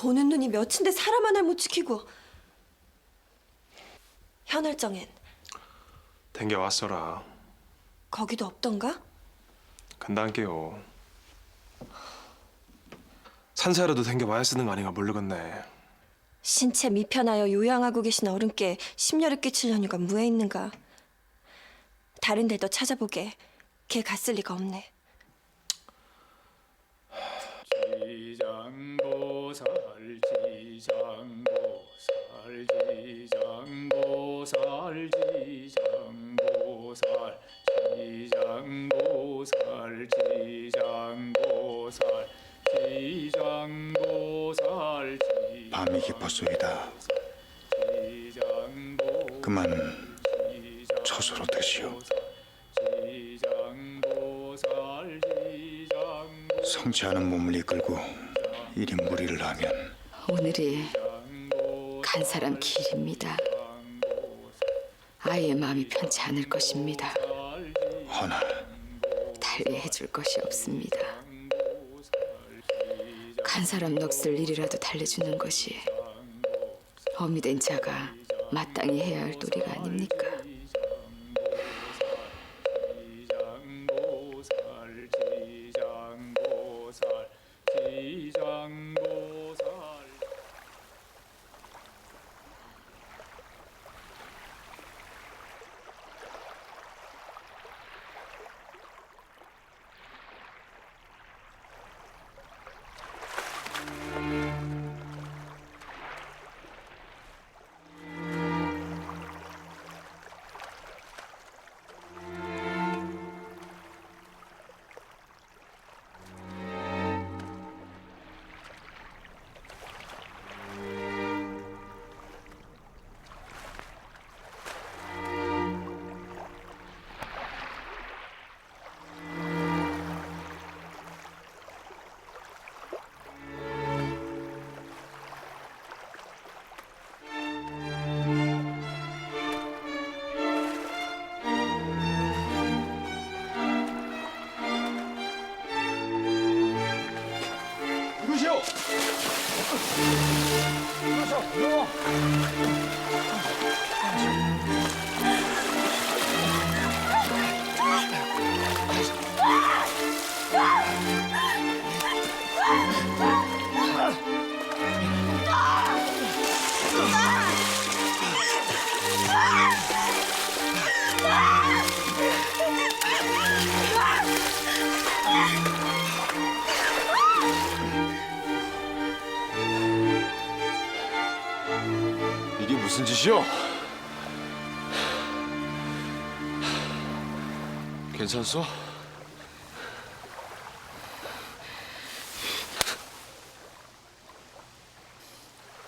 보는 눈이 몇인데 사람 하나를 못 지키고. 현월정엔 댕겨왔어라. 거기도 없던가? 근단께요. 산사라도 댕겨와야 쓰는 거 아닌가 모르겠네. 신체 미편하여 요양하고 계신 어른께 심려를 끼칠 연유가 무에 있는가? 다른 데도 찾아보게. 걔 갔을 리가 없네. 지장보살 지장보살 지장보살 지장보살 지장보살 지장보살 지장보살 밤이 깊었소이다. 그만 초소로 드시오. 성취하는 몸을 이끌고 이리 무리를 하면 오늘이 간 사람 길입니다. 아이의 마음이 편치 않을 것입니다. 허나 달리 해줄 것이 없습니다. 간 사람 넋을 일이라도 달래주는 것이 어미 된 자가 마땅히 해야 할 도리가 아닙니까? 이것이요. 이게 무슨 짓이오? 괜찮소?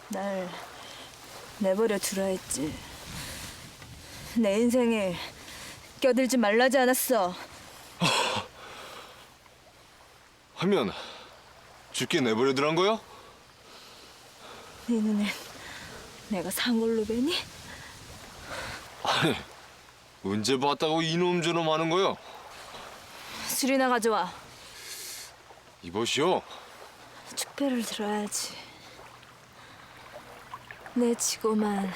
날 내버려 두라 했지. 내 인생에 껴들지 말라지 않았어. 하면 죽게 내버려 두란 거요? 네 눈엔 내가 상골로 뵈니? 아니, 언제 봤다고 이놈저놈 하는 거요? 술이나 가져와. 이보시오. 축배를 들어야지. 내 지고만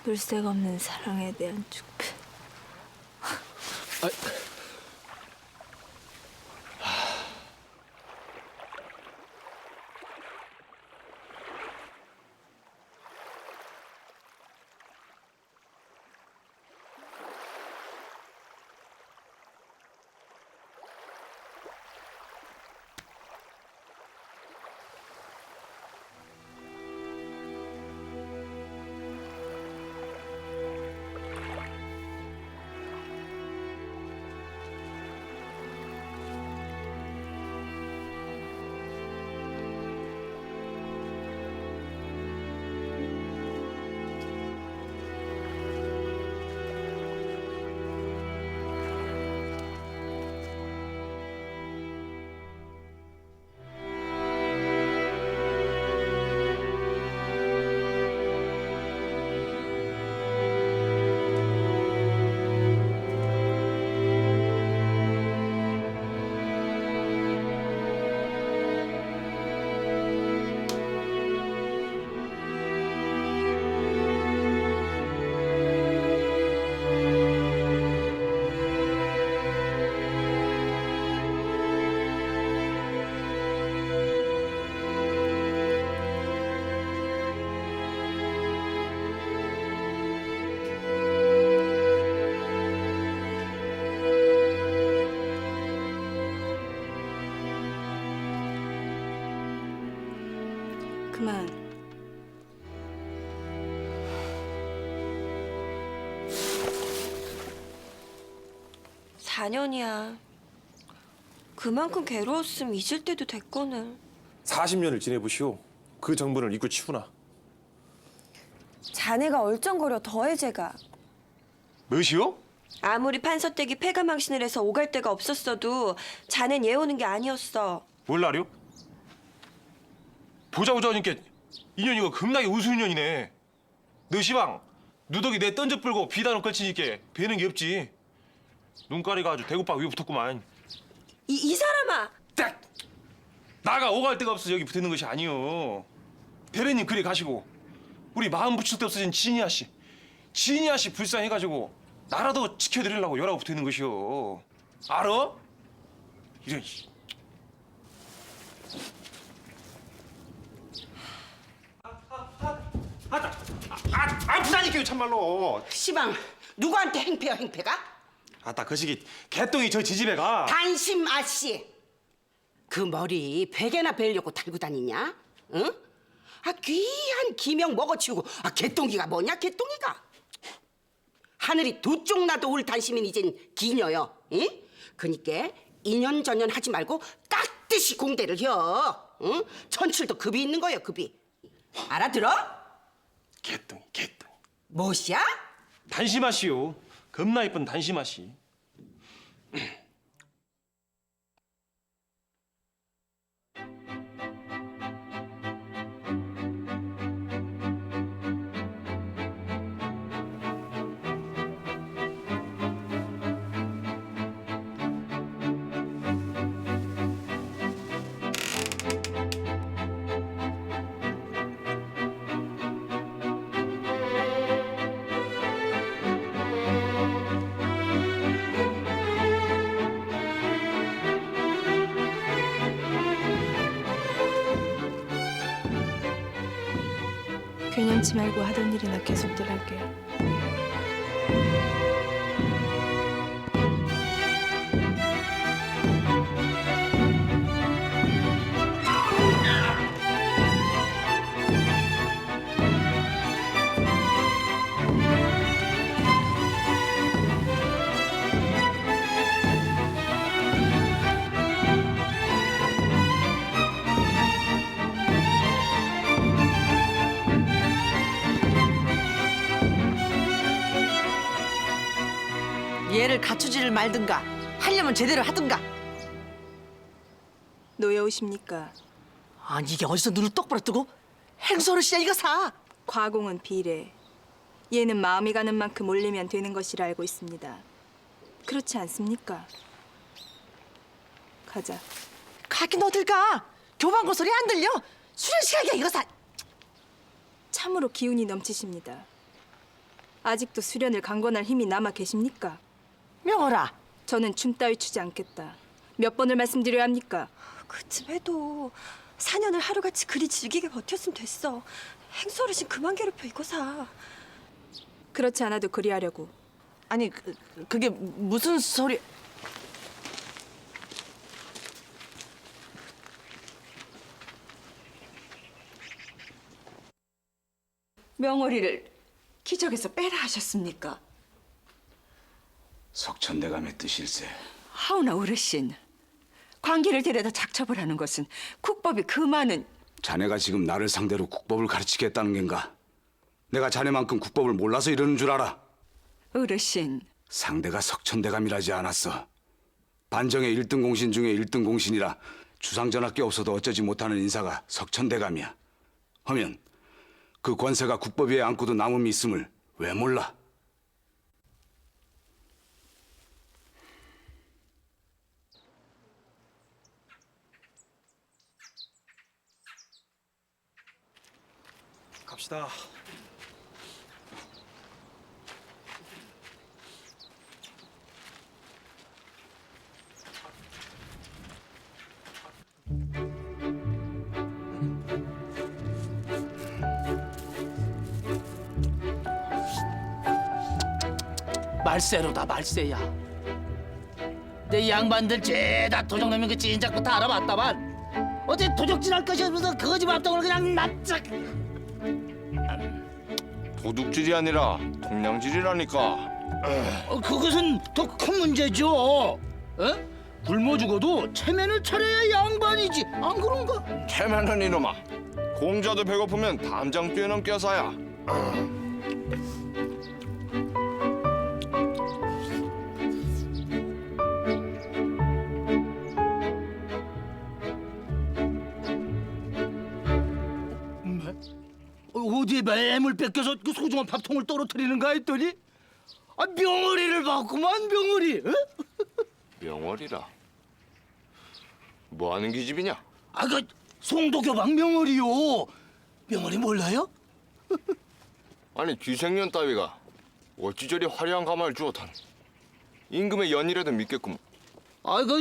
물색 없는 사랑에 대한 축배. 그만. 사 4년이야. 그만큼 괴로웠으면 잊을 때도 됐거늘. 40년을 지내보시오. 그 정분을 잊고 치우나. 자네가 얼쩡거려 더해제가. 무엇이오? 아무리 판서댁이 패가망신을 해서 오갈 데가 없었어도 자넨 예우는 게 아니었어. 몰라요? 보자보자 하니까 인연이가 겁나게 우수 인연이네. 너 시방 누더기 내 던져 불고 비단을 걸치니까 배는 게 없지. 눈가리가 아주 대구박 위에 붙었구만. 이 사람아! 딱! 나가 오갈 데가 없어 여기 붙는 것이 아니오. 대리님 그리 가시고 우리 마음 붙일 데 없어진 진이아 씨 불쌍해가지고 나라도 지켜드리려고 열하고 붙어있는 것이오. 알아? 이런. 아프다니까요 참말로. 시방 누구한테 행패야 행패가? 아따 그 시기 개똥이 저 지집에 가. 단심 아씨 그 머리 베개나 베려고 달고 다니냐? 응? 아 귀한 기명 먹어치우고 아 개똥이가 뭐냐 개똥이가? 하늘이 두 쪽 나도 올 단심인 이젠 기녀여. 응? 그니까 인연전연 하지 말고 깍듯이 공대를 혀. 응? 천출도 급이 있는 거여 급이. 알아들어? 개똥이. 무엇이야? 단심아씨요. 겁나 이쁜 단심아씨. 괴념치 말고 하던 일이나 계속들 할게요. 얘를 갖추지를 말든가 하려면 제대로 하든가. 노여우십니까? 아니 이게 어디서 눈을 똑바로 뜨고 행소를 이거 사. 과공은 비례. 얘는 마음이 가는 만큼 올리면 되는 것이라 알고 있습니다. 그렇지 않습니까? 가자. 가긴 어딜 가. 교방고 소리 안 들려. 수련 시간이야 이거 사. 참으로 기운이 넘치십니다. 아직도 수련을 강권할 힘이 남아 계십니까? 명월아. 저는 춤 따위 추지 않겠다. 몇 번을 말씀드려야 합니까? 그쯤 해도 4년을 하루같이 그리 즐기게 버텼으면 됐어. 행소르신 그만 괴롭혀 이거사. 그렇지 않아도 그리하려고. 아니 그게 무슨 소리. 명월이를 기적에서 빼라 하셨습니까? 석천대감의 뜻일세. 하오나 어르신, 관계를 데려다 작첩을 하는 것은 국법이 그 많은. 자네가 지금 나를 상대로 국법을 가르치겠다는 겐가? 내가 자네만큼 국법을 몰라서 이러는 줄 알아? 어르신, 상대가 석천대감이라지 않았어. 반정의 1등 공신 중에 1등 공신이라 주상전학계 없어도 어쩌지 못하는 인사가 석천대감이야. 하면 그 권세가 국법 위에 안고도 남음이 있음을 왜 몰라? 갑시다. 말세로다 말세야. 내 양반들 죄다 도적놈인 그 진작부터 알아봤다만 어제 도적질할 것이 없어서 거지 밥통을 그냥 납작. 도둑질이 아니라 동냥질이라니까. 그것은 더 큰 문제죠. 어? 굶어 죽어도 체면을 차려야 양반이지. 안 그런가? 체면은 이놈아. 공자도 배고프면 담장 뛰어넘게 사야. 어디에 매물 뺏겨서 그 소중한 밥통을 떨어뜨리는가 했더니 명어리를 봤구만 명어리. 어? 명월이라. 뭐 하는 기집이냐? 그 송도교방 명어리요. 명어리 몰라요? 아니 귀생년 따위가 어찌 저리 화려한 가마를 주었다니. 임금의 연이라도 믿겠구먼.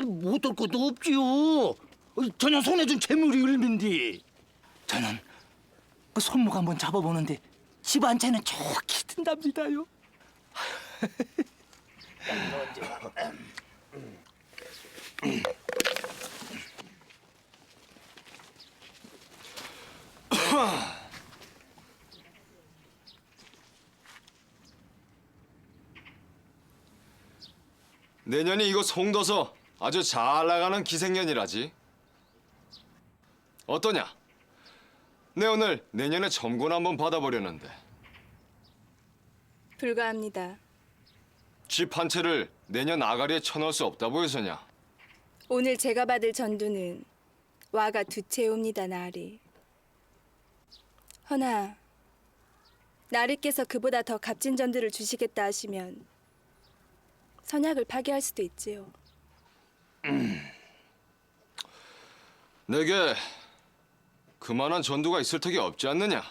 못할 것도 없지요. 저는 손에 준 재물이 얼민디. 저는 그 손목 한번 잡아보는데 집안채는 좋게 든답니다요. 내년이 이거 송도서 아주 잘 나가는 기생년이라지. 어떠냐? 내 오늘 내년에 점곤 한번 받아보려는데 불가합니다. 집 한 채를 내년 아가리에 쳐넣을 수 없다 보여서냐? 오늘 제가 받을 전두는 와가 두 채옵니다, 나리. 허나 나리께서 그보다 더 값진 전두를 주시겠다 하시면 선약을 파기할 수도 있지요. 내게 그만한 전두가 있을 턱이 없지 않느냐?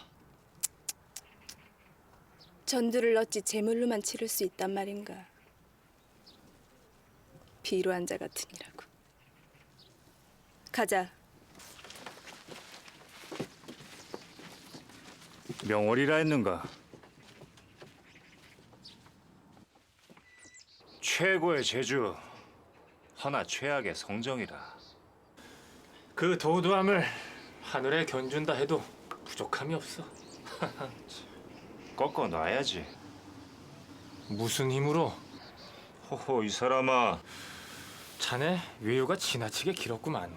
전두를 어찌 제물로만 치를 수 있단 말인가. 비로한 자 같으니라고. 가자. 명월이라 했는가? 최고의 재주, 허나 최악의 성정이라. 그 도도함을 하늘에 견준다 해도 부족함이 없어. 꺾어 놔야지. 무슨 힘으로? 호호, 이 사람아. 자네 외유가 지나치게 길었구만.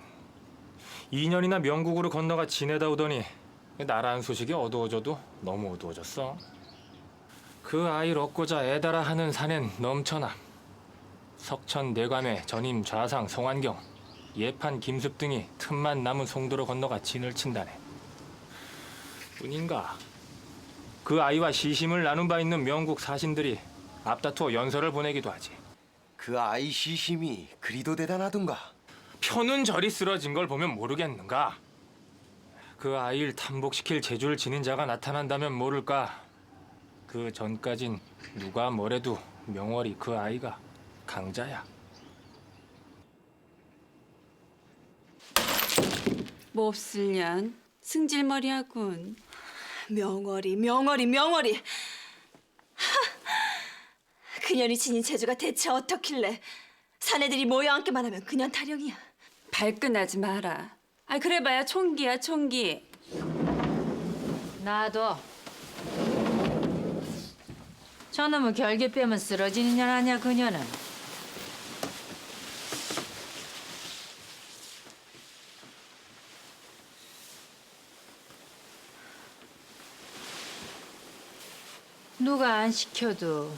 2년이나 명국으로 건너가 지내다 오더니 나라는 소식이 어두워져도 너무 어두워졌어. 그 아이를 얻고자 애달아 하는 사낸 넘쳐나. 석천 내감의 전임 좌상 송환경, 예판 김습 등이 틈만 남은 송도로 건너가 진을 친다네. 뿐인가? 그 아이와 시심을 나눈 바 있는 명국 사신들이 앞다투어 연설을 보내기도 하지. 그 아이 시심이 그리도 대단하던가. 표는 저리 쓰러진 걸 보면 모르겠는가? 그 아이를 탐복시킬 재주를 지닌 자가 나타난다면 모를까? 그 전까진 누가 뭐래도 명월이 그 아이가 강자야. 몹쓸년 승질머리하군. 명월이. 그년이 지닌 재주가 대체 어떻길래 사내들이 모여앉기만 하면 그년 타령이야. 발끈하지 마라. 그래봐야 총기야 총기. 놔둬. 저놈의 결계 빼면 쓰러지는 년 아니야 그녀는. 누가 안 시켜도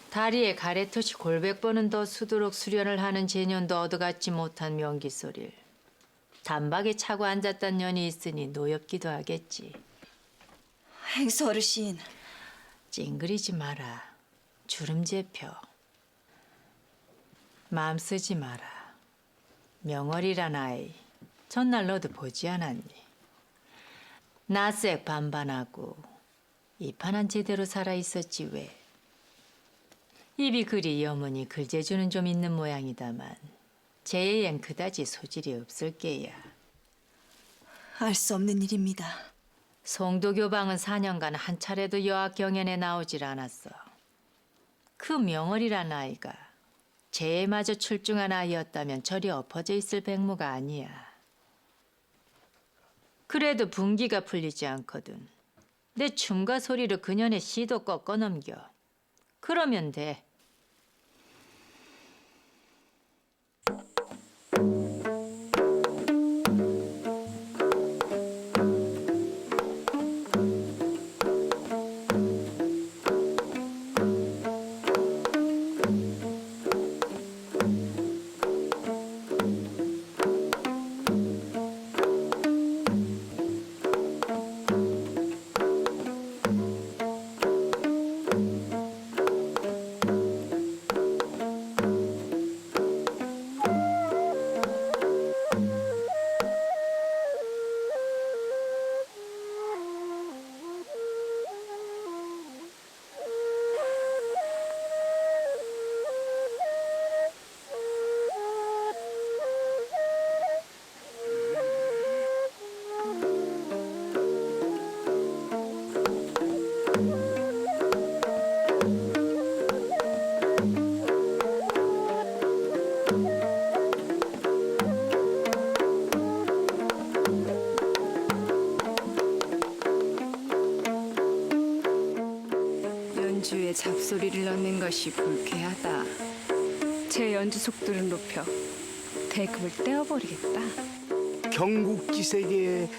다리에 가래터시 골백 번은 더 수도록 수련을 하는 재년도 얻어갖지 못한 명기소리를 단박에 차고 앉았단 년이 있으니 노엽기도 하겠지. 행수 어르신. 찡그리지 마라. 주름 잡혀. 마음 쓰지 마라. 명월이란 아이 전날 너도 보지 않았니? 나색 반반하고 이판한 제대로 살아있었지 왜. 입이 그리 여머니 글재주는 좀 있는 모양이다만 제애엔 그다지 소질이 없을 게야. 알 수 없는 일입니다. 송도교방은 4년간 한 차례도 여학 경연에 나오질 않았어. 그 명월이란 아이가 제애마저 출중한 아이였다면 저리 엎어져 있을 백무가 아니야. 그래도 분기가 풀리지 않거든. 내 춤과 소리로 그년의 시도 꺾어 넘겨. 그러면 돼. 연주에 잡소리를 넣는 것이 불쾌하다. 제 연주 속도를 높여 대금을 떼어버리겠다. 경국지색에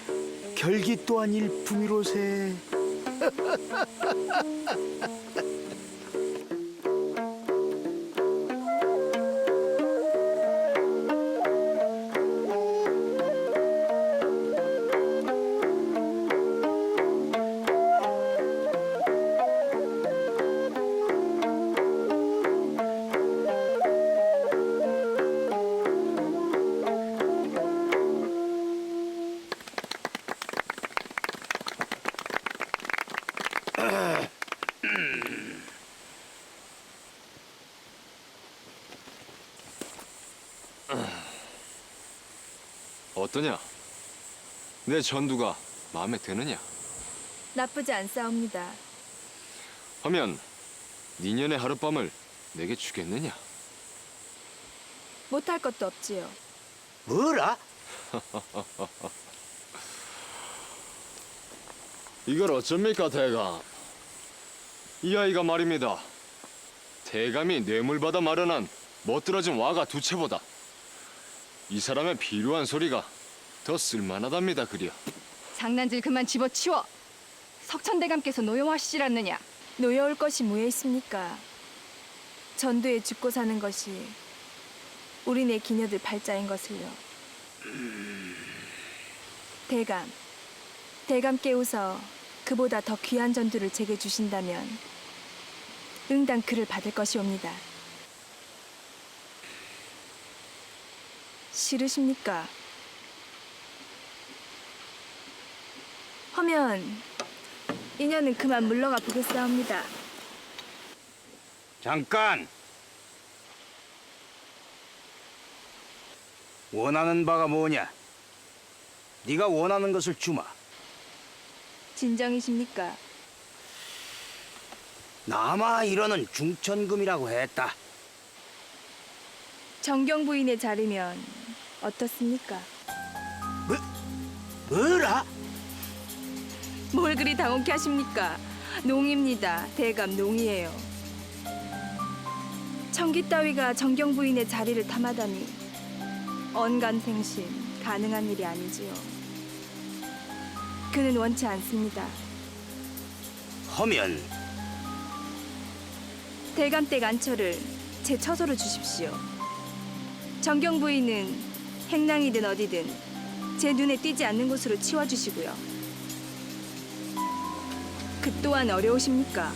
결기 또한 일품이로세. 어떠냐? 내 전두가 마음에 드느냐? 나쁘지 않사옵니다. 하면 니년의 하룻밤을 내게 주겠느냐? 못할 것도 없지요. 뭐라? 이걸 어쩝니까, 대감? 이 아이가 말입니다. 대감이 뇌물받아 마련한 멋들어진 와가 두 채보다 이 사람의 필요한 소리가 더 쓸만하답니다, 그려. 장난질 그만 집어치워. 석천대감께서 노여워하시질 않느냐. 노여울 것이 뭐에 있습니까? 전두에 죽고 사는 것이 우리네 기녀들 발자인 것을요. 대감께 웃어 그보다 더 귀한 전두를 제게 주신다면 응당 그를 받을 것이옵니다. 싫으십니까? 하면 인연은 그만 물러가 보겠사옵니다. 잠깐. 원하는 바가 뭐냐? 네가 원하는 것을 주마. 진정이십니까? 남아 이러는 중천금이라고 했다. 정경 부인의 자리면 어떻습니까? 뭐라? 뭘 그리 당혹해 하십니까? 농입니다. 대감 농이에요. 청기 따위가 정경 부인의 자리를 탐하다니 언간생신 가능한 일이 아니지요. 그는 원치 않습니다. 하면 대감댁 안처를 제 처소로 주십시오. 정경 부인은 행랑이든 어디든 제 눈에 띄지 않는 곳으로 치워주시고요. 그 또한 어려우십니까?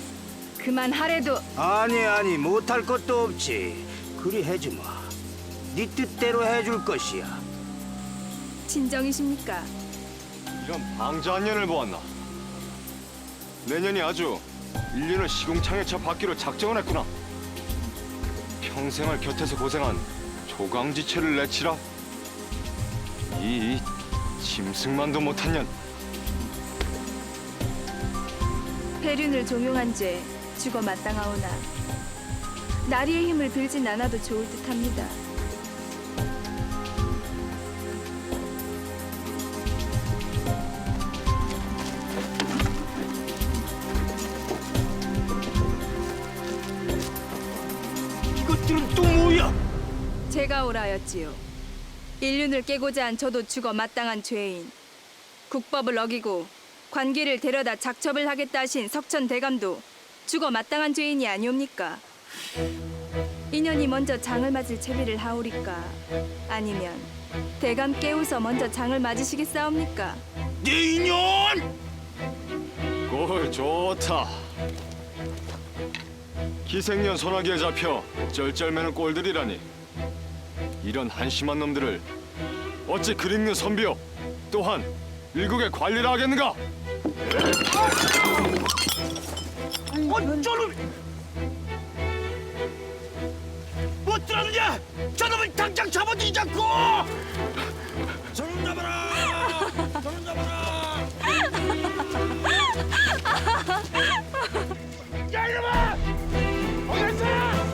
그만하래도. 아니 못할 것도 없지. 그리 해주마. 네 뜻대로 해줄 것이야. 진정이십니까? 이런 방자한년을 보았나? 내년이 아주 인륜을 시궁창에 쳐 받기로 작정을 했구나. 평생을 곁에서 고생한 조강지체를 내치라. 이 짐승만도 못한 년. 배륜을 종용한 죄 죽어 마땅하오나 나리의 힘을 빌진 않아도 좋을 듯합니다. 이것들은 또 뭐야? 제가 오라였지요. 인륜을 깨고자 한 저도 죽어 마땅한 죄인. 국법을 어기고 관계를 데려다 작첩을 하겠다 하신 석천 대감도 죽어 마땅한 죄인이 아니옵니까? 인연이 먼저 장을 맞을 채비를 하오리까? 아니면 대감 깨우서 먼저 장을 맞으시겠사옵니까? 내 인연! 꼴 좋다. 기생년 소나기에 잡혀 쩔쩔매는 꼴들이라니. 이런 한심한 놈들을 어찌 그리는 선비요 또한 일국의 관리라 하겠는가? 어쩌면 못 들었느냐? 저놈을 당장 잡아주자고! 저놈 잡아라! 저놈 잡아라! 야 이놈아! 어디 갔어?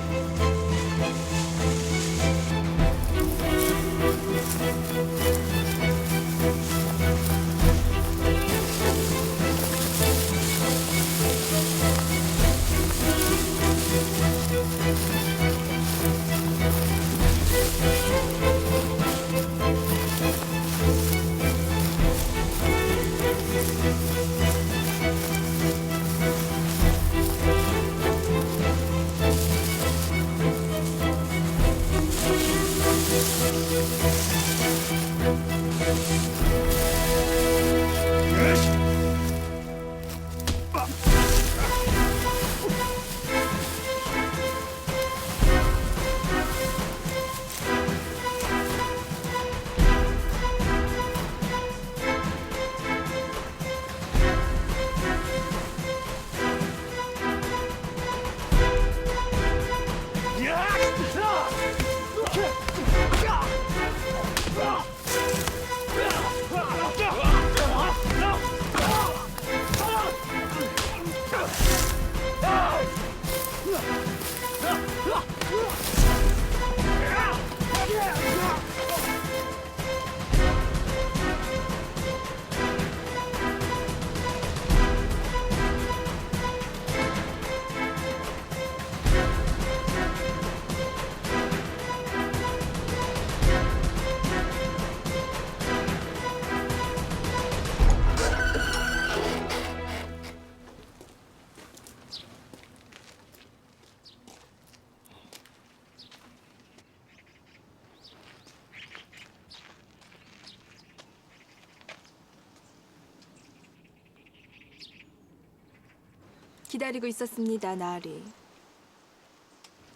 기다리고 있었습니다, 나으리.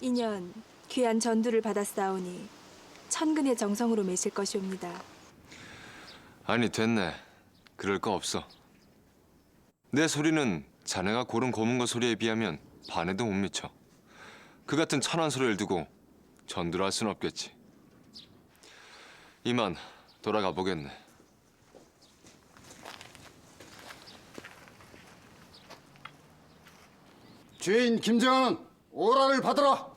인연 귀한 전두를 받았사오니 천근의 정성으로 매실 것이옵니다. 아니 됐네. 그럴 거 없어. 내 소리는 자네가 고른 고문고 소리에 비하면 반에도 못 미쳐. 그 같은 천한 소리를 두고 전두를 할 순 없겠지. 이만 돌아가 보겠네. 죄인 김정은 오라를 받으라.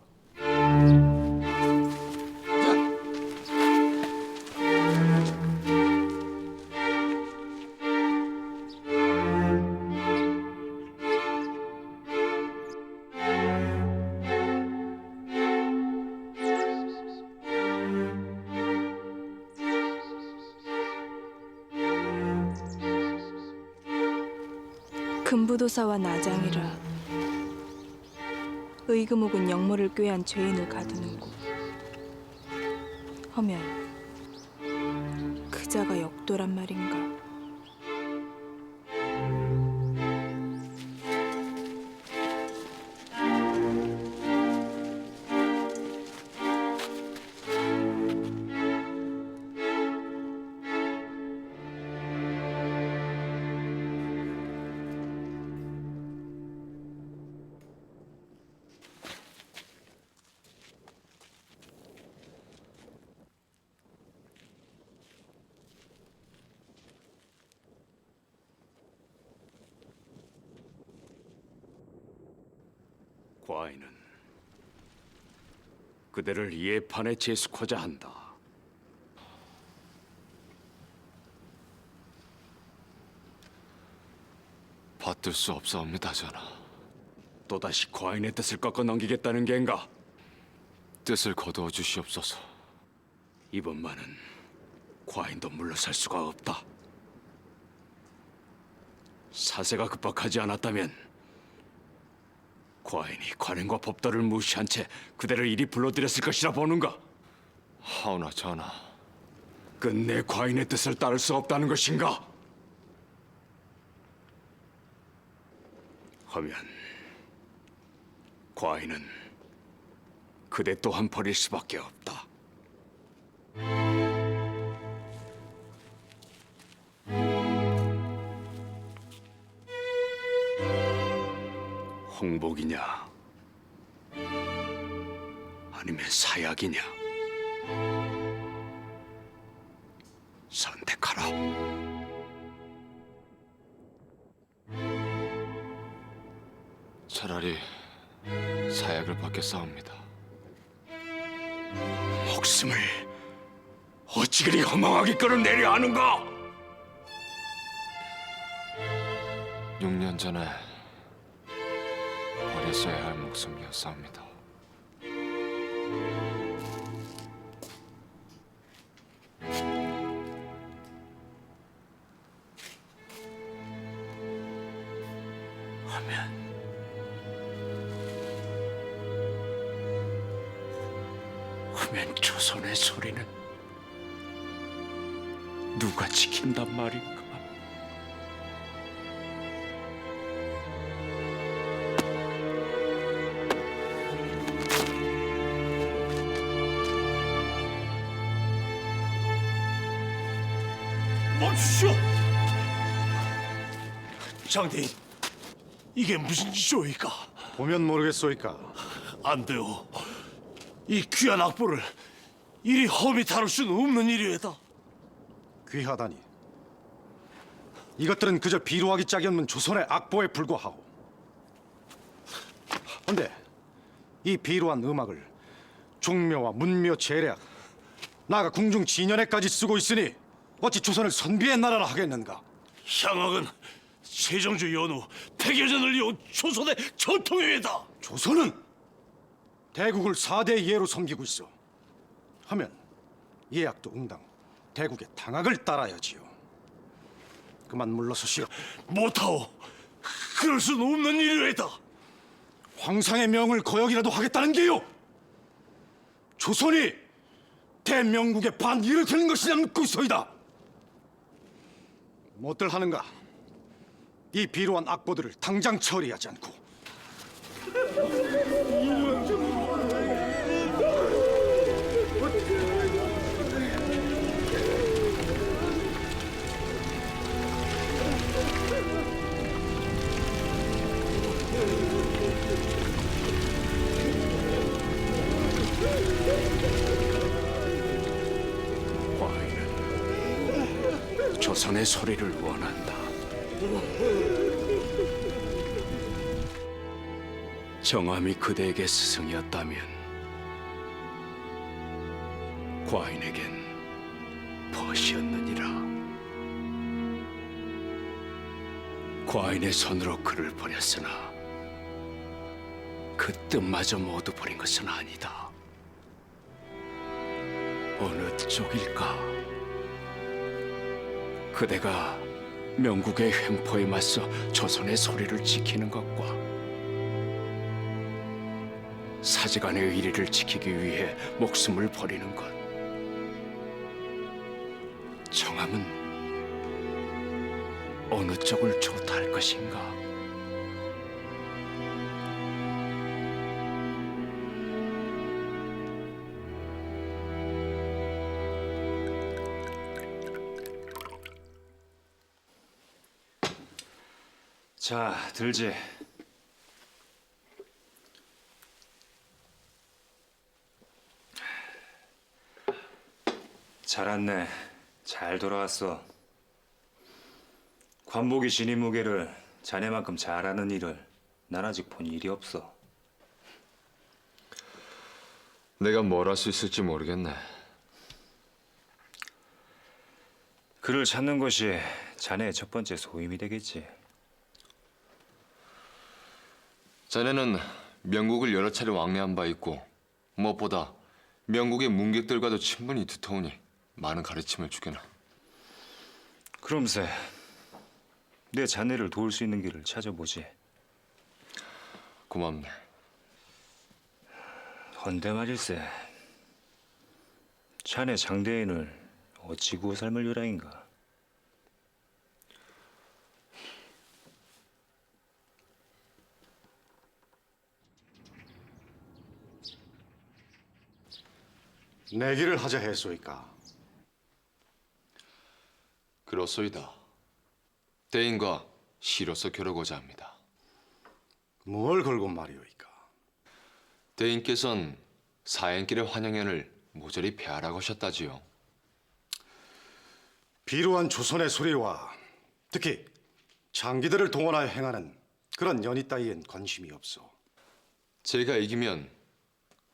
금부도사와 나장이라 의금옥은 영모를 꾀한 죄인을 가두는 곳. 허면 그자가 역도란 말인가? 과인은 그대를 예판에 제숙하자 한다. 받들 수 없사옵니다, 전하. 또다시 과인의 뜻을 꺾어 넘기겠다는 겐가? 뜻을 거두어 주시옵소서. 이번만은 과인도 물러설 수가 없다. 사세가 급박하지 않았다면 과인이 관행과 법도를 무시한 채 그대를 이리 불러들였을 것이라 보는가? 하오나 전하, 끝내 과인의 뜻을 따를 수 없다는 것인가? 하면 과인은 그대 또한 버릴 수밖에 없다. 홍복이냐 아니면 사약이냐 선택하라. 차라리 사약을 받겠사옵니다. 목숨을 어찌 그리 허망하게 끌어내려 하는가? 6년 전에 버렸어야 할 목숨이었사옵니다. 하면 조선의 소리는 누가 지킨단 말인가? 멈추시오! 장대인, 이게 무슨 짓이오이까? 보면 모르겠소이까? 안 돼요. 이 귀한 악보를 이리 험히 다룰 수는 없는 일이에다. 귀하다니. 이것들은 그저 비루하기 짝이 없는 조선의 악보에 불과하오. 근데 이 비루한 음악을 중묘와 문묘 재략, 나아가 궁중 진연에까지 쓰고 있으니 어찌 조선을 선비의 나라라 하겠는가? 향악은 세종주 연후 100여 년을 이어온 조선의 전통의회다. 조선은 대국을 4대 예로 섬기고 있어. 하면 예약도 응당 대국의 당학을 따라야지요. 그만 물러서시오. 못하오. 그럴 수는 없는 일이외다. 황상의 명을 거역이라도 하겠다는 게요. 조선이 대명국의 반일을 드는 것이냐 묻고소이다. 못들 하는가? 이 비루한 악보들을 당장 처리하지 않고 과인은 조선의 소리를 원한다. 정함이 그대에게 스승이었다면 과인에겐 벗이었느니라. 과인의 손으로 그를 버렸으나 그 뜻마저 모두 버린 것은 아니다. 어느 쪽일까? 그대가 명국의 횡포에 맞서 조선의 소리를 지키는 것과 사제간의 의리를 지키기 위해 목숨을 버리는 것, 정함은 어느 쪽을 좋다 할 것인가? 자, 들지. 잘 왔네. 잘 돌아왔어. 관복이 지닌 무게를 자네만큼 잘하는 일을 난 아직 본 일이 없어. 내가 뭘 할 수 있을지 모르겠네. 그를 찾는 것이 자네의 첫 번째 소임이 되겠지. 자네는 명국을 여러 차례 왕래한 바 있고 무엇보다 명국의 문객들과도 친분이 두터우니 많은 가르침을 주게나. 그럼세 내 자네를 도울 수 있는 길을 찾아보지. 고맙네. 헌데 말일세, 자네 장대인을 어찌 구워 삶을 요량인가? 내기를 하자 했소이까. 그렇소이다. 대인과 시로서 겨루고자 합니다. 뭘 걸고 말이오이까. 대인께선 사행길의 환영연을 모조리 폐하라고 하셨다지요. 비루한 조선의 소리와 특히 장기들을 동원하여 행하는 그런 연희 따위엔 관심이 없어. 제가 이기면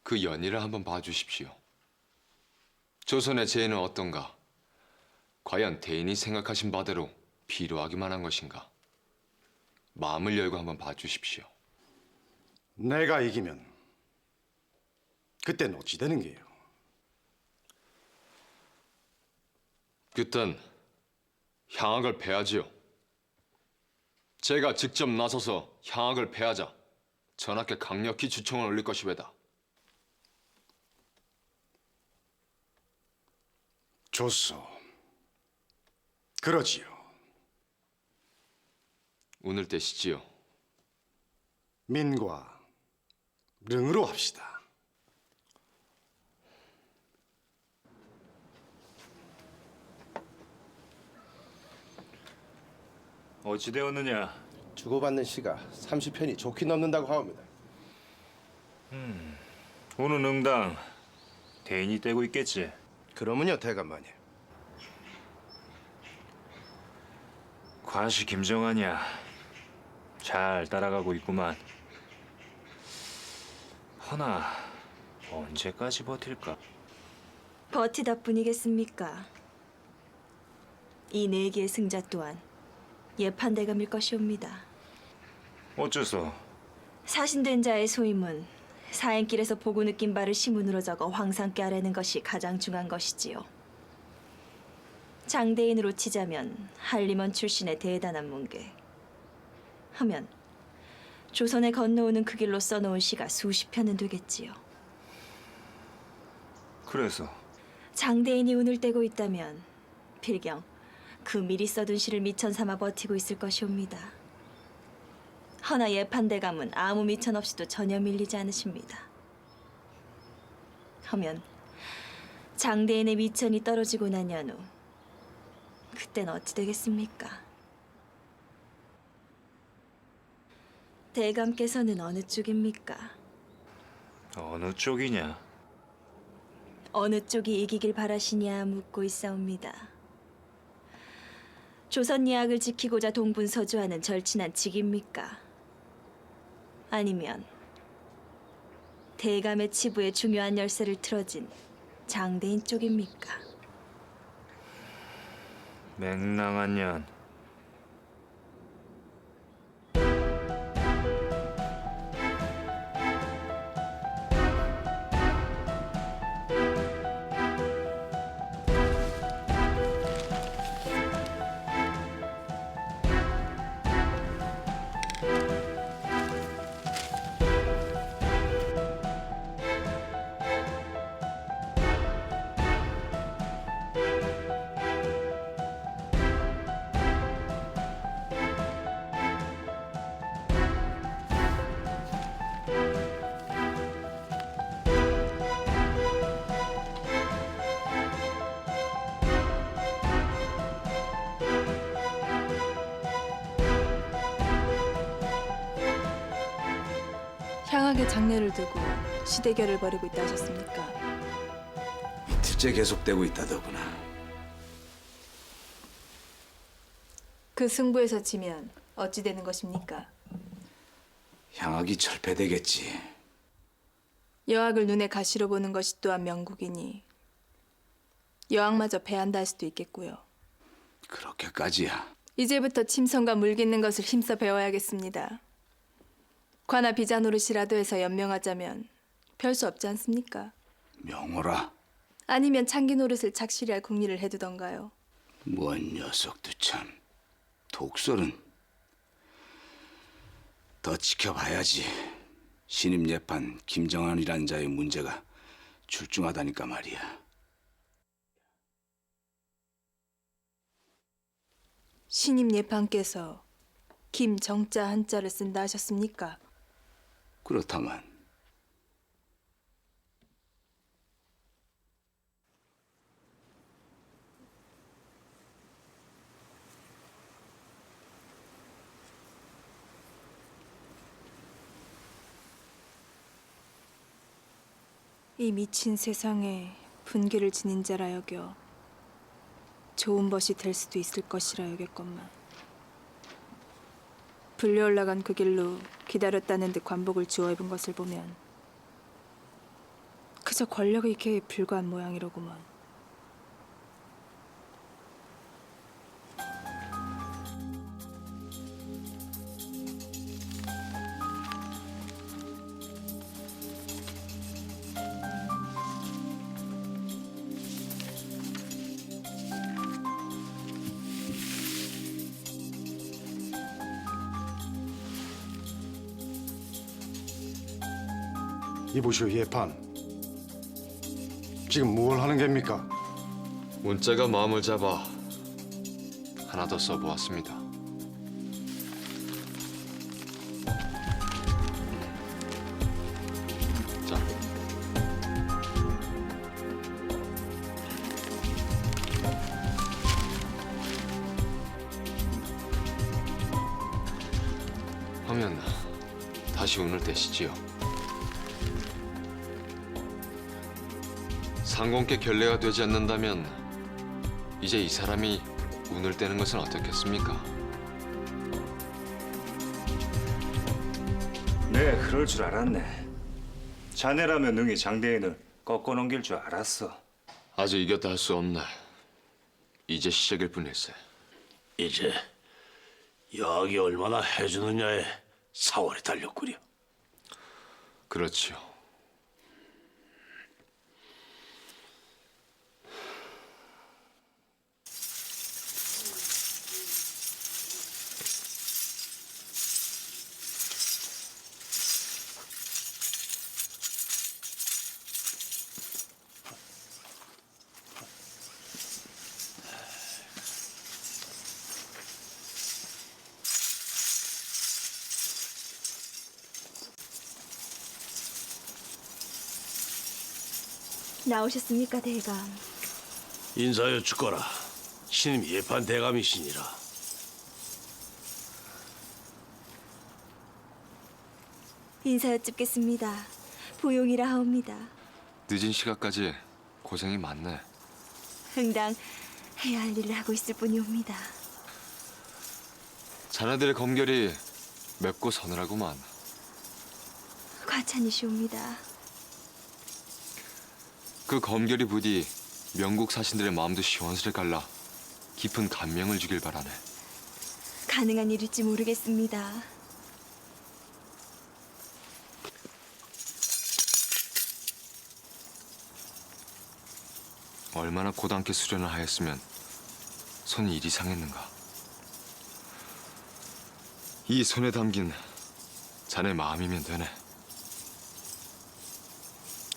그 연희를 한번 봐주십시오. 조선의 재해는 어떤가? 과연 대인이 생각하신 바대로 비루하기만 한 것인가? 마음을 열고 한번 봐주십시오. 내가 이기면 그땐 어찌 되는 게요? 그땐 향악을 패하지요. 제가 직접 나서서 향악을 패하자 전하께 강력히 주청을 올릴 것이외다. 좋소. 그러지요. 오늘 때시지요. 민과 릉으로 합시다. 어찌 되었느냐? 주고받는 시가 30편이 좋게 넘는다고 하옵니다. 오늘 응당 대인이 떼고 있겠지. 그러면요 대감마님. 관시 김정환이야. 잘 따라가고 있구만. 허나 언제까지 버틸까? 버티다 뿐이겠습니까? 이 내기의 승자 또한 예판대감일 것이옵니다. 어째서? 사신된 자의 소임은 사행길에서 보고 느낀 바를 시문으로 적어皇상께 아뢰는 것이 가장 중요한 것이지요. 장대인으로 치자면 한림원 출신의 대단한 문계. 하면 조선에 건너오는 그 길로 써놓은 시가 수십 편은 되겠지요. 그래서? 장대인이 운을 떼고 있다면 필경 그 미리 써둔 시를 미천 삼아 버티고 있을 것이옵니다. 허나 예판대감은 아무 미천 없이도 전혀 밀리지 않으십니다. 하면 장대인의 미천이 떨어지고 난 연후 그땐 어찌 되겠습니까? 대감께서는 어느 쪽입니까? 어느 쪽이냐? 어느 쪽이 이기길 바라시냐 묻고 있사옵니다. 조선 예약을 지키고자 동분서주하는 절친한 직입니까? 아니면 대감의 치부에 중요한 열쇠를 틀어진 장대인 쪽입니까? 맹랑한 년. 향악의 장례를 두고 시대결을 벌이고 있다 하셨습니까? 이틀째 계속되고 있다더구나. 그 승부에서 지면 어찌 되는 것입니까? 향악이 철폐되겠지. 여학을 눈에 가시로 보는 것이 또한 명국이니 여학마저 패한다 할 수도 있겠고요. 그렇게까지야. 이제부터 침성과 물 깃는 것을 힘써 배워야겠습니다. 관아 비자 노릇이라도 해서 연명하자면 별 수 없지 않습니까? 명호라. 아니면 장기 노릇을 작실히 할 궁리를 해두던가요. 뭔 녀석도 참. 독설은 더 지켜봐야지. 신임 예판 김정환이란 자의 문제가 출중하다니까 말이야. 신임 예판께서 김정자 한자를 쓴다 하셨습니까? 그렇다만 이 미친 세상에 분기를 지닌 자라 여겨 좋은 벗이 될 수도 있을 것이라 여겼건만 불려 올라간 그 길로 기다렸다는 듯 관복을 주워 입은 것을 보면 그저 권력의 개에 불과한 모양이로구먼. 이보시오 예판. 지금 뭘 하는 겁니까? 문자가 마음을 잡아 하나 더 써보았습니다. 자, 하면 다시 운을 떼시지요. 상공께 결례가 되지 않는다면 이제 이 사람이 운을 떼는 것은 어떻겠습니까? 네, 그럴 줄 알았네. 자네라면 능히 장대인을 꺾어 넘길 줄 알았어. 아직 이겼다 할 수 없네. 이제 시작일 뿐일세. 이제 여학이 얼마나 해주느냐에 사활이 달렸구려. 그렇지요. 나오셨습니까, 대감? 인사여 죽거라. 신임 예판 대감이시니라. 인사여 찝겠습니다. 보용이라 하옵니다. 늦은 시간까지 고생이 많네. 응당 해야 할 일을 하고 있을 뿐이옵니다. 자네들의 검결이 맵고 서늘하구만. 과찬이시옵니다. 그 검결이 부디 명국 사신들의 마음도 시원스레 갈라 깊은 감명을 주길 바라네. 가능한 일일지 모르겠습니다. 얼마나 고단케 수련을 하였으면 손이 이리 상했는가. 이 손에 담긴 자네 마음이면 되네.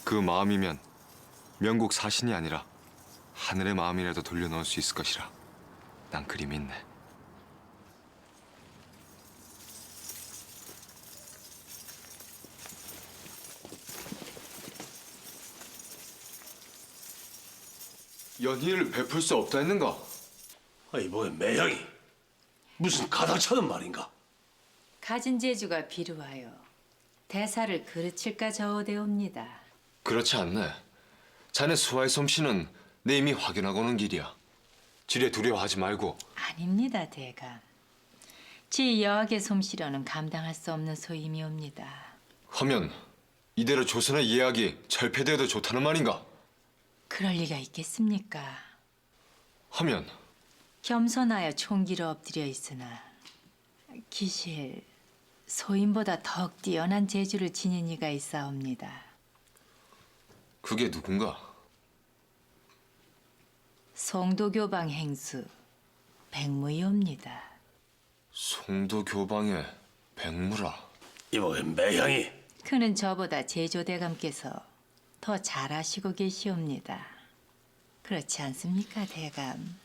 그 마음이면 명국 사신이 아니라 하늘의 마음이라도 돌려놓을 수 있을 것이라 난 그리 믿네. 연희를 베풀 수 없다 했는가? 아이 뭐야 매형이 무슨 가당차는 말인가? 가진 재주가 비루하여 대사를 그르칠까 저어대옵니다. 그렇지 않네. 자네 수화의 솜씨는 내 이미 확인하고 오는 길이야. 지레 두려워하지 말고. 아닙니다, 대감. 지 여학의 솜씨로는 감당할 수 없는 소임이옵니다. 하면 이대로 조선의 예약이 절패되어도 좋다는 말인가? 그럴 리가 있겠습니까? 하면 겸손하여 총기를 엎드려 있으나 기실 소임보다 더욱 뛰어난 재주를 지닌 이가 있사옵니다. 그게 누군가? 송도교방 행수 백무이옵니다. 송도교방의 백무라. 이보게 매형이. 그는 저보다 제조대감께서 더 잘하시고 계시옵니다. 그렇지 않습니까, 대감?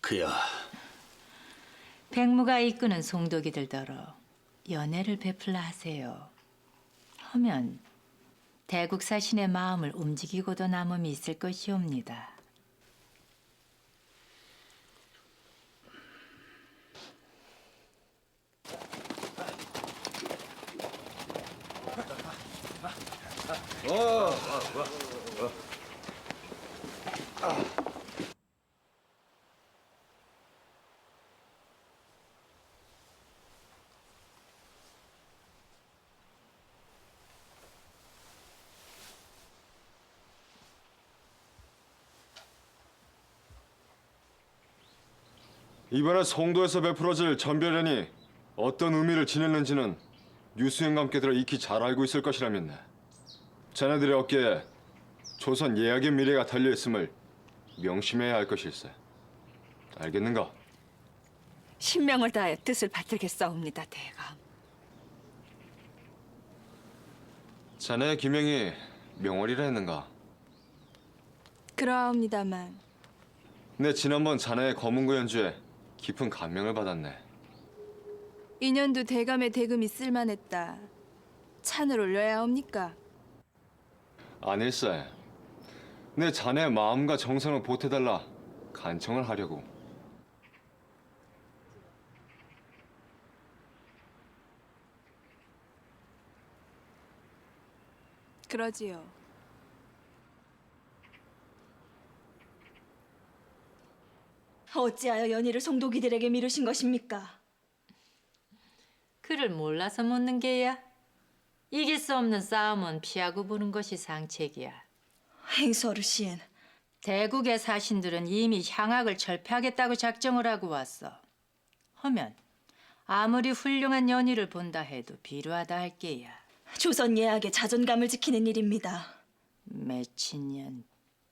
그야. 백무가 이끄는 송도기들더러 연애를 베풀라 하세요. 하면 대국사신의 마음을 움직이고도 남음이 있을 것이옵니다. 이번에 송도에서 베풀어질 전별연이 어떤 의미를 지녔는지는 유수행감께들어 익히 잘 알고 있을 것이라면네. 자네들의 어깨에 조선 예약의 미래가 달려있음을 명심해야 할 것일세. 알겠는가? 신명을 다해 뜻을 받들겠사옵니다, 대감. 자네의 기명이 명월이라 했는가? 그러하옵니다만 내 지난번 자네의 검은고 연주에 깊은 감명을 받았네. 인연도 대감의 대금이 쓸만했다. 찬을 올려야 합니까? 아닐세. 내 자네의 마음과 정성을 보태달라 간청을 하려고. 그러지요. 어찌하여 연희를 송도기들에게 미루신 것입니까? 그를 몰라서 묻는 게야. 이길 수 없는 싸움은 피하고 보는 것이 상책이야. 행수 어르신. 대국의 사신들은 이미 향악을 철폐하겠다고 작정을 하고 왔어. 하면 아무리 훌륭한 연희를 본다 해도 비루하다 할 게야. 조선 예약의 자존감을 지키는 일입니다. 매친년,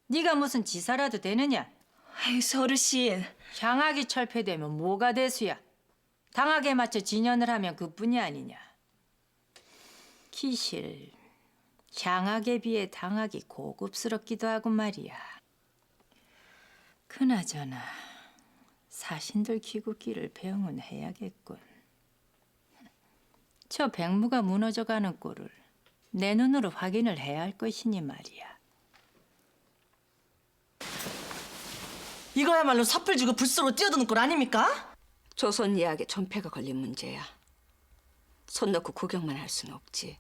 네가 무슨 지사라도 되느냐? 행수 어르신. 향악이 철폐되면 뭐가 대수야? 당학에 맞춰 진연을 하면 그뿐이 아니냐. 기실, 향악에 비해 당학이 고급스럽기도 하고 말이야. 그나저나 사신들 기국기를 배웅은 해야겠군. 저 백무가 무너져가는 꼴을 내 눈으로 확인을 해야 할 것이니 말이야. 이거야말로 섣불 지고 불쏘로 뛰어드는 꼴 아닙니까? 조선 예약에 존폐가 걸린 문제야. 손 놓고 구경만 할 수는 없지.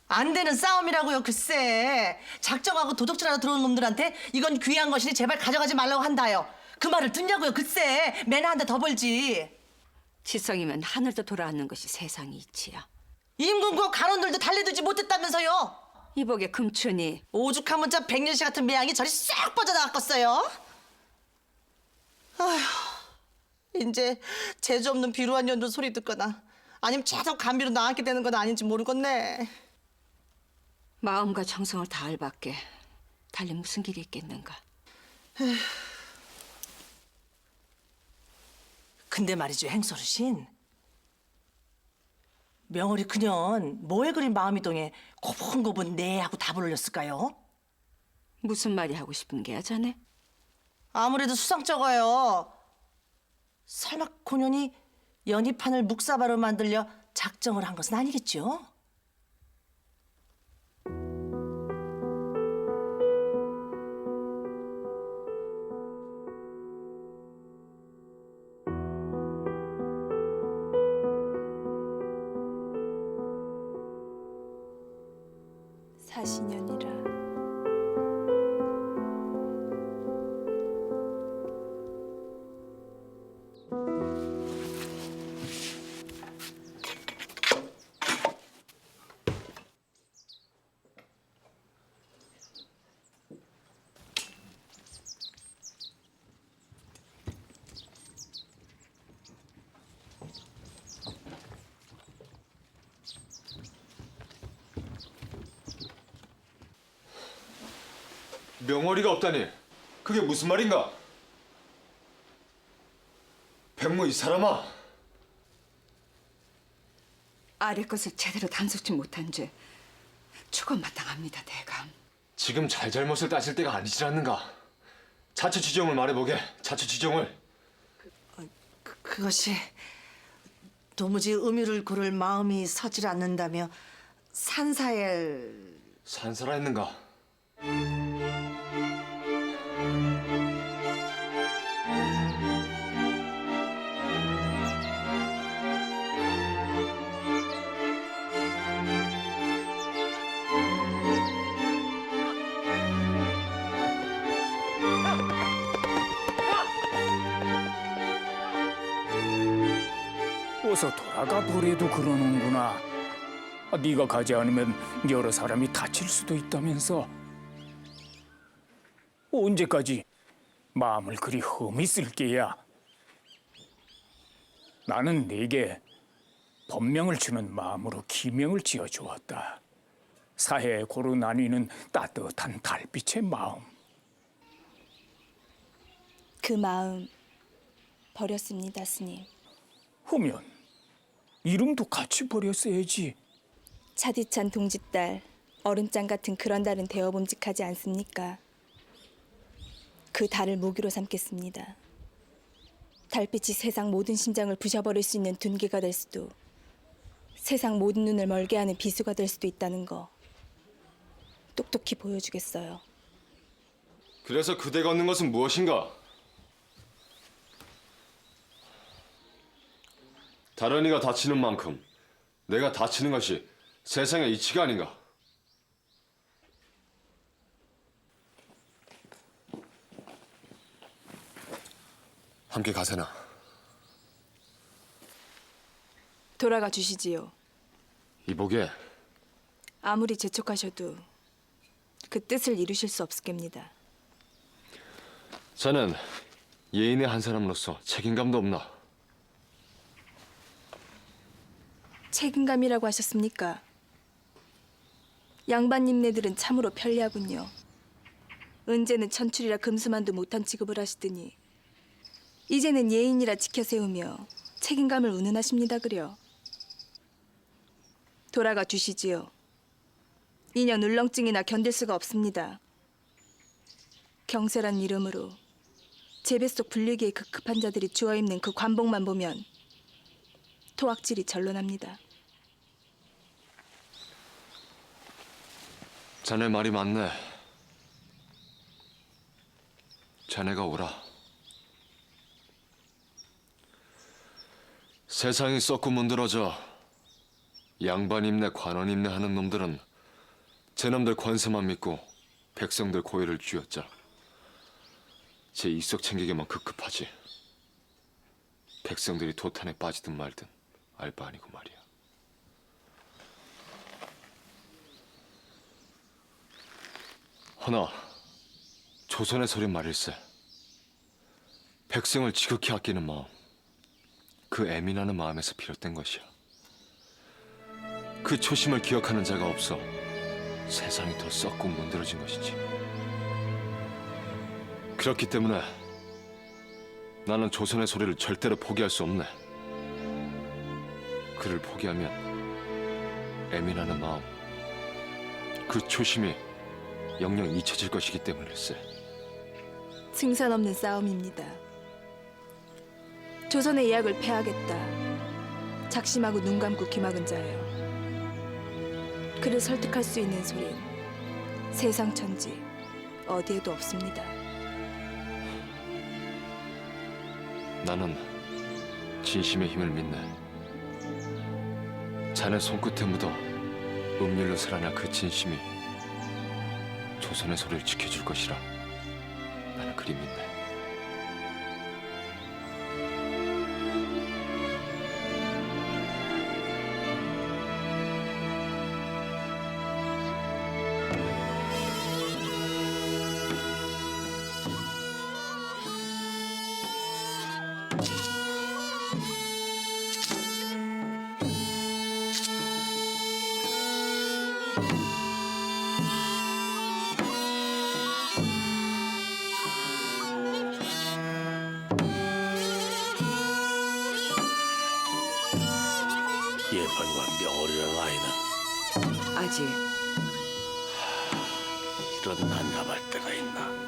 안 되는 싸움이라고요, 글쎄. 작정하고 도적질하러 들어온 놈들한테 이건 귀한 것이니 제발 가져가지 말라고 한다요. 그 말을 듣냐고요, 글쎄. 매나 한 대 더 벌지. 지성이면 하늘도 돌아앉는 것이 세상이 이치야. 임금국 간원들도 달래두지 못했다면서요. 이복의 금춘이 오죽하면 저 백년씨 같은 매양이 저리 쏙 빠져나갔겠어요. 아휴, 이제 재주 없는 비루한 연주 소리 듣거나 아니면 계속 감비로 나앉게 되는 건 아닌지 모르겠네. 마음과 정성을 다할 밖에 달리 무슨 길이 있겠는가. 근데 말이죠, 행소르신. 명월이 그년 뭐에 그리 마음이 동해 고분고분 네 하고 답을 올렸을까요? 무슨 말이 하고 싶은 게야, 자네? 아무래도 수상쩍어요. 설마 고년이 연희판을 묵사바로 만들려 작정을 한 것은 아니겠죠? 사신연이라. 명월이가 없다니 그게 무슨 말인가? 백모 이 사람아, 아래 것을 제대로 단속지 못한 죄 추가 마땅합니다, 대감. 지금 잘잘못을 따질 때가 아니지 않는가? 자처 지정을 말해보게. 자처 지정을. 그것이 도무지 음유를 고를 마음이 서질 않는다며 산사엘 산사라 했는가? 어서 돌아가 보래도 그러는구나. 네가 가지 않으면 여러 사람이 다칠 수도 있다면서. 언제까지 마음을 그리 험히 쓸 게야. 나는 네게 법명을 주는 마음으로 기명을 지어주었다. 사해에 고루 나뉘는 따뜻한 달빛의 마음. 그 마음 버렸습니다, 스님. 하면 이름도 같이 버렸어야지. 차디찬 동짓달, 얼음장 같은 그런 달은 대어봄직하지 않습니까? 그 달을 무기로 삼겠습니다. 달빛이 세상 모든 심장을 부셔버릴 수 있는 둔기가 될 수도, 세상 모든 눈을 멀게 하는 비수가 될 수도 있다는 거 똑똑히 보여주겠어요. 그래서 그대가 얻는 것은 무엇인가? 다른 이가 다치는 만큼 내가 다치는 것이 세상의 이치가 아닌가? 함께 가세나. 돌아가 주시지요. 이보게, 아무리 재촉하셔도 그 뜻을 이루실 수 없겠습니다. 자넨 예인의 한 사람으로서 책임감도 없나? 책임감이라고 하셨습니까? 양반님네들은 참으로 편리하군요. 은제는 천출이라 금수만도 못한 취급을 하시더니 이제는 예인이라 지켜 세우며 책임감을 운운하십니다 그려. 돌아가 주시지요. 인연 울렁증이나 견딜 수가 없습니다. 경세란 이름으로 제 뱃속 불리기에 급급한 자들이 주워입는 그 관복만 보면 토악질이 절로납니다. 자네 말이 맞네. 자네가 오라. 세상이 썩고 문드러져 양반 입내 관원 입내 하는 놈들은 제놈들 권세만 믿고 백성들 고열을 쥐었자 제 입속 챙기기만 급급하지. 백성들이 도탄에 빠지든 말든 알 바 아니고 말이야. 허나 조선의 소리 말일세. 백성을 지극히 아끼는 마음, 그 애민하는 마음에서 비롯된 것이야. 그 초심을 기억하는 자가 없어 세상이 더 썩고 문드러진 것이지. 그렇기 때문에 나는 조선의 소리를 절대로 포기할 수 없네. 그를 포기하면 애민하는 마음, 그 초심이 영영 잊혀질 것이기 때문일세. 승산 없는 싸움입니다. 조선의 예약을 패하겠다. 작심하고 눈 감고 귀 막은 자예요. 그를 설득할 수 있는 소린 세상 천지 어디에도 없습니다. 나는 진심의 힘을 믿네. 자네 손끝에 묻어 음률로 살아날 그 진심이 조선의 소리를 지켜줄 것이라 나는 그리 믿네. 예판과 명월이라는 아이는 아직 이런 난잡할 때가 있나?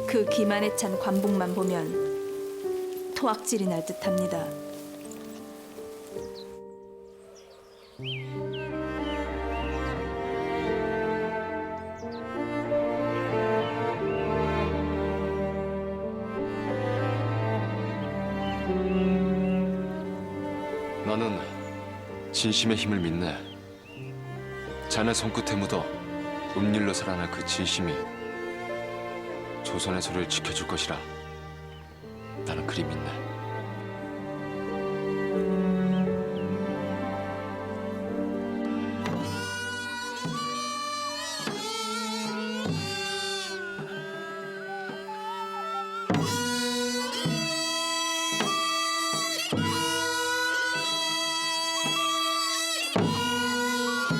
그 기만에 찬 관복만 보면 토악질이 날 듯합니다. 나는 진심의 힘을 믿네. 자네 손끝에 묻어 음률로 살아날 그 진심이 조선의 소리를 지켜줄 것이라 나는 그리 믿네.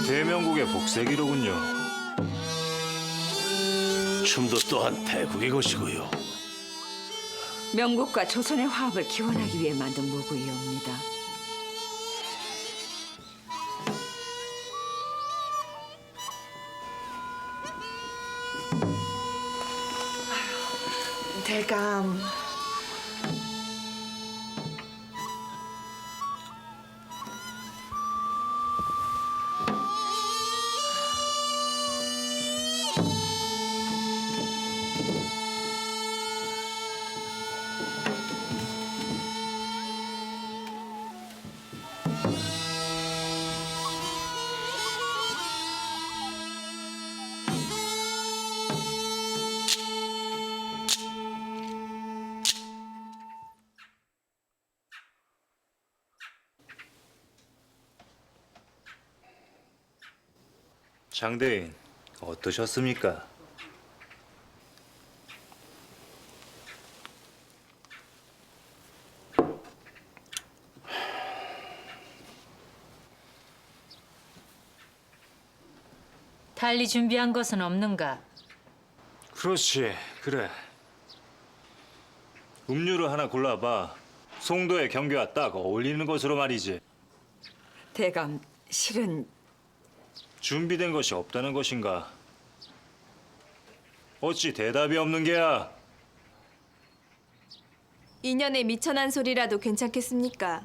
대명국의 복색이로군요. 춤도 또한 대국의 것이고요. 명국과 조선의 화합을 기원하기 위해 만든 무구이옵니다. 대감. 장대인 어떠셨습니까? 달리 준비한 것은 없는가? 그렇지, 그래. 음료를 하나 골라봐. 송도의 경계와 딱 어울리는 것으로 말이지. 대감, 실은 준비된 것이 없다는 것인가? 어찌 대답이 없는 게야? 인연에 미천한 소리라도 괜찮겠습니까?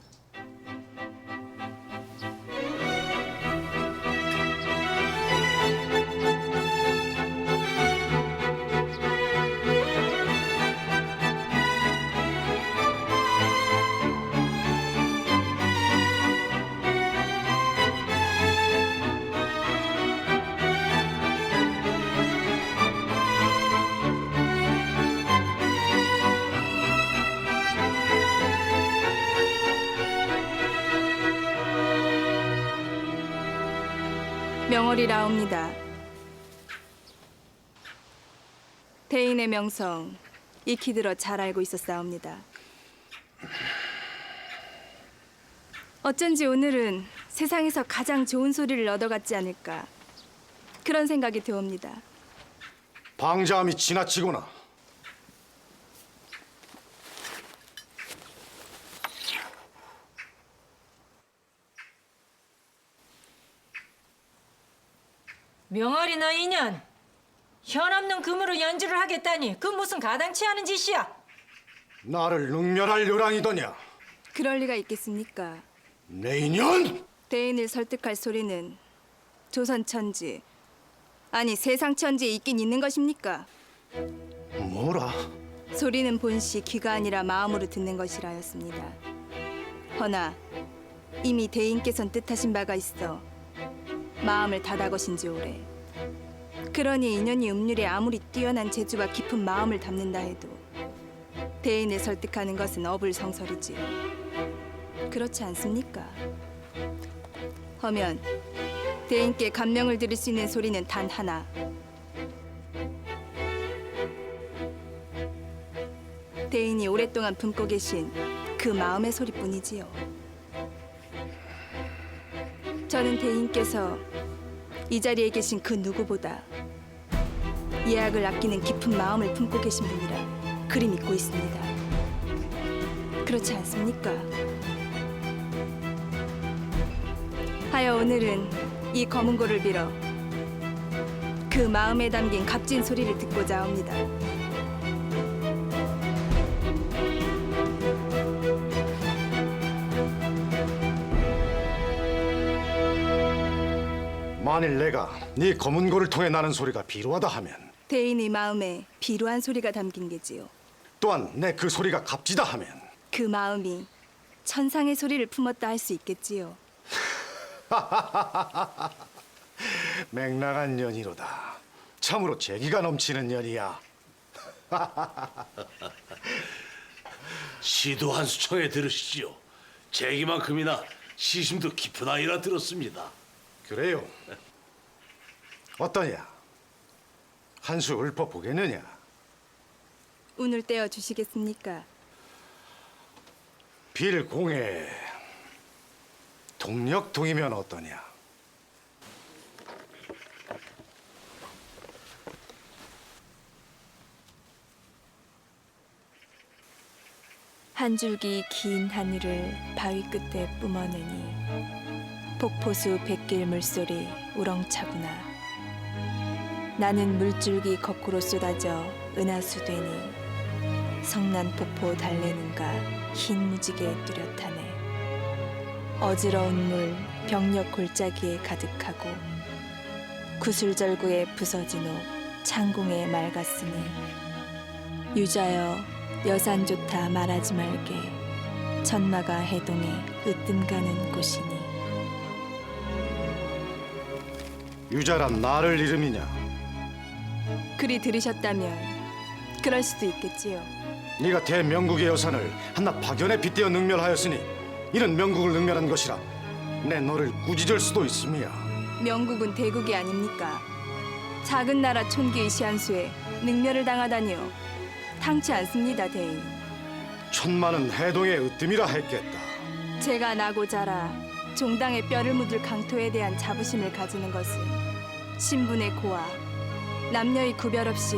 명월이라옵니다. 대인의 명성 익히 들어 잘 알고 있었사옵니다. 어쩐지 오늘은 세상에서 가장 좋은 소리를 얻어갔지 않을까 그런 생각이 들옵니다. 방자함이 지나치구나. 명월이 너 인연 현없는 금으로 연주를 하겠다니 그 무슨 가당치 않은 짓이야. 나를 능멸할 요랑이더냐. 그럴 리가 있겠습니까? 내 인연! 대인을 설득할 소리는 조선 천지 아니 세상 천지에 있긴 있는 것입니까? 뭐라? 소리는 본시 귀가 아니라 마음으로 듣는 것이라였습니다. 허나 이미 대인께선 뜻하신 바가 있어 마음을 닫아거신지 오래. 그러니 인연이 음률에 아무리 뛰어난 재주와 깊은 마음을 담는다 해도 대인을 설득하는 것은 어불성설이지. 그렇지 않습니까? 허면 대인께 감명을 들을 수 있는 소리는 단 하나. 대인이 오랫동안 품고 계신 그 마음의 소리뿐이지요. 저는 대인께서 이 자리에 계신 그 누구보다 예약을 아끼는 깊은 마음을 품고 계신 분이라 그리 믿고 있습니다. 그렇지 않습니까? 하여 오늘은 이 검은고를 빌어 그 마음에 담긴 값진 소리를 듣고자 합니다. 만일 내가 네 검은고를 통해 나는 소리가 비루하다 하면, 대인의 마음에 비루한 소리가 담긴 게지요. 또한 내 그 소리가 값지다 하면, 그 마음이 천상의 소리를 품었다 할 수 있겠지요. 맹랑한 년이로다. 참으로 재기가 넘치는 년이야. 시도 한 수 청해 들으시지요. 제기만큼이나 시심도 깊은 아이라 들었습니다. 그래요. 어떠냐? 한 수 읊어 보겠느냐? 운을 떼어 주시겠습니까? 빌공에 동력동이면 어떠냐? 한 줄기 긴 하늘을 바위 끝에 뿜어내니 폭포수 백길 물소리 우렁차구나. 나는 물줄기 거꾸로 쏟아져 은하수 되니 성난폭포 달래는가 흰 무지개 뚜렷하네. 어지러운 물 병력 골짜기에 가득하고 구슬절구에 부서진 옷 창공에 맑았으니 유자여 여산 좋다 말하지 말게 천마가 해동에 으뜸 가는 곳이니. 유자란 나를 이름이냐? 그리 들으셨다면 그럴 수도 있겠지요. 네가 대명국의 여산을 한낱 박연에 빗대어 능멸하였으니 이는 명국을 능멸한 것이라 내 너를 꾸짖을 수도 있음이야. 명국은 대국이 아닙니까? 작은 나라 촌기의 시한수에 능멸을 당하다니요. 당치 않습니다, 대인. 천만은 해동의 으뜸이라 했겠다. 제가 나고 자라 종당의 뼈를 묻을 강토에 대한 자부심을 가지는 것은 신분의 고와 남녀의 구별 없이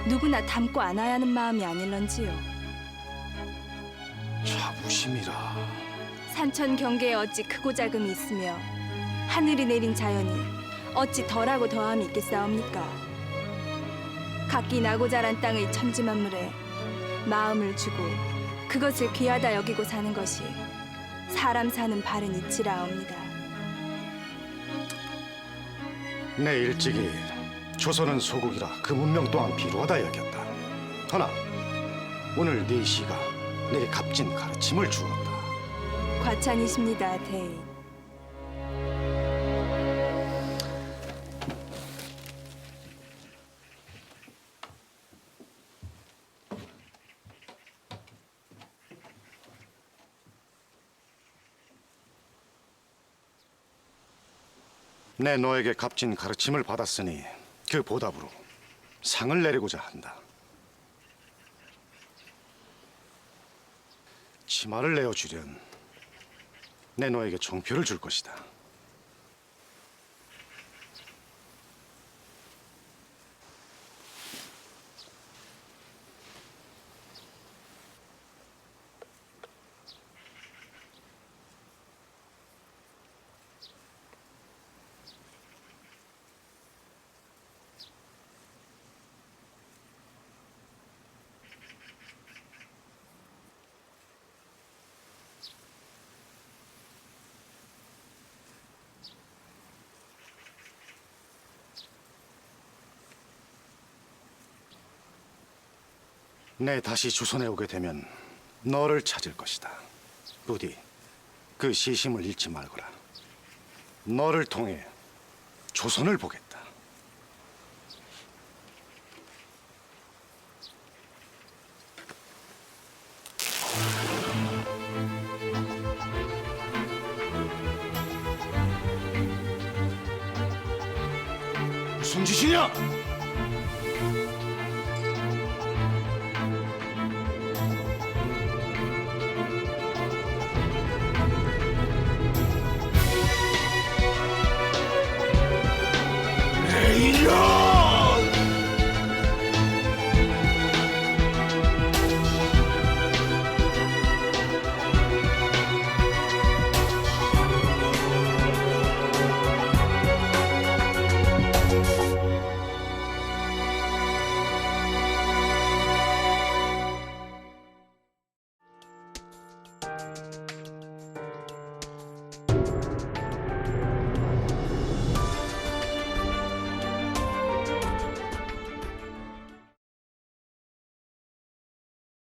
누구나 닮고 안아야 하는 마음이 아닐런지요. 자부심이라. 산천 경계에 어찌 크고 작음이 있으며 하늘이 내린 자연이 어찌 덜하고 더함이 있겠사옵니까? 각기 나고 자란 땅의 천지만물에 마음을 주고 그것을 귀하다 여기고 사는 것이 사람 사는 바른 이치라옵니다. 내 일찍이 조선은 소국이라 그 문명 또한 비루하다 여겼다. 허나 오늘 네 시가 내게 값진 가르침을 주었다. 과찬이십니다, 대인. 내 너에게 값진 가르침을 받았으니 그 보답으로 상을 내리고자 한다. 치마를 내어주련 내 너에게 종표를 줄 것이다. 내 다시 조선에 오게 되면 너를 찾을 것이다. 부디 그 시심을 잃지 말거라. 너를 통해 조선을 보겠다. 무슨 짓이냐?